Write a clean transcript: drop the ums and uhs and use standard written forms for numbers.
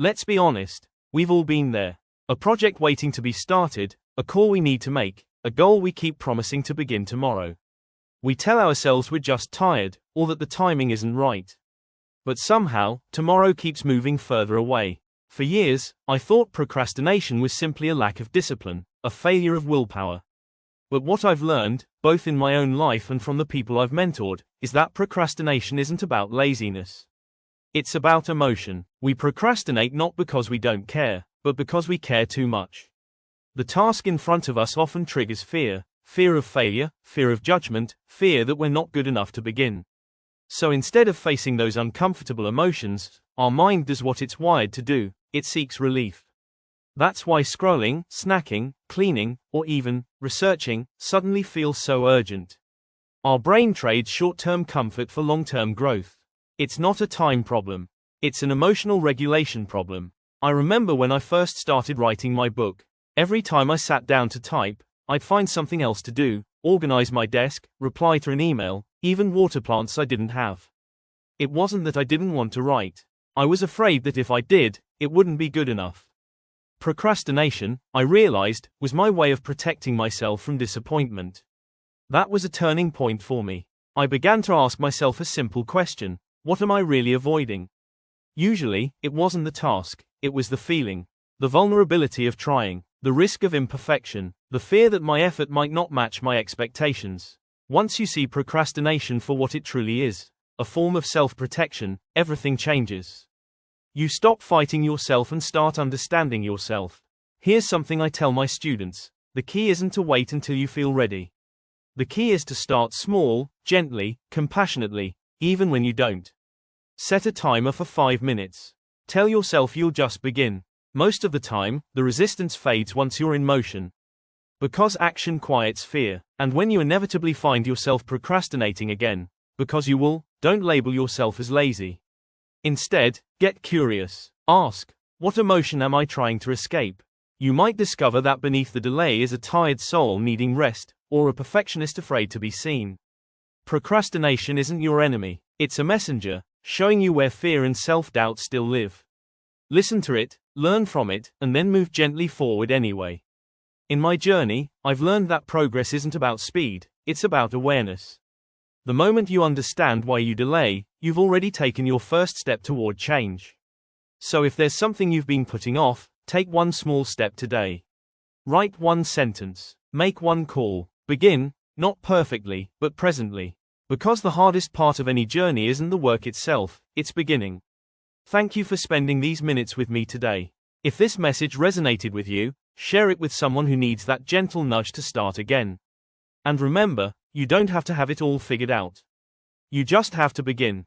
Let's be honest, we've all been there. A project waiting to be started, a call we need to make, a goal we keep promising to begin tomorrow. We tell ourselves we're just tired, or that the timing isn't right. But somehow, tomorrow keeps moving further away. For years, I thought procrastination was simply a lack of discipline, a failure of willpower. But what I've learned, both in my own life and from the people I've mentored, is that procrastination isn't about laziness. It's about emotion. We procrastinate not because we don't care, but because we care too much. The task in front of us often triggers fear, fear of failure, fear of judgment, fear that we're not good enough to begin. So instead of facing those uncomfortable emotions, our mind does what it's wired to do, it seeks relief. That's why scrolling, snacking, cleaning, or even researching suddenly feels so urgent. Our brain trades short-term comfort for long-term growth. It's not a time problem. It's an emotional regulation problem. I remember when I first started writing my book. Every time I sat down to type, I'd find something else to do, organize my desk, reply to an email, even water plants I didn't have. It wasn't that I didn't want to write. I was afraid that if I did, it wouldn't be good enough. Procrastination, I realized, was my way of protecting myself from disappointment. That was a turning point for me. I began to ask myself a simple question: what am I really avoiding? Usually, it wasn't the task, it was the feeling, the vulnerability of trying, the risk of imperfection, the fear that my effort might not match my expectations. Once you see procrastination for what it truly is, a form of self-protection, everything changes. You stop fighting yourself and start understanding yourself. Here's something I tell my students: the key isn't to wait until you feel ready. The key is to start small, gently, compassionately, even when you don't. Set a timer for 5 minutes. Tell yourself you'll just begin. Most of the time, the resistance fades once you're in motion. Because action quiets fear, and when you inevitably find yourself procrastinating again, because you will, don't label yourself as lazy. Instead, get curious. Ask, what emotion am I trying to escape? You might discover that beneath the delay is a tired soul needing rest, or a perfectionist afraid to be seen. Procrastination isn't your enemy, it's a messenger, showing you where fear and self-doubt still live. Listen to it, learn from it, and then move gently forward anyway. In my journey, I've learned that progress isn't about speed, it's about awareness. The moment you understand why you delay, you've already taken your first step toward change. So if there's something you've been putting off, take one small step today. Write one sentence, make one call, begin, not perfectly, but presently. Because the hardest part of any journey isn't the work itself, it's beginning. Thank you for spending these minutes with me today. If this message resonated with you, share it with someone who needs that gentle nudge to start again. And remember, you don't have to have it all figured out. You just have to begin.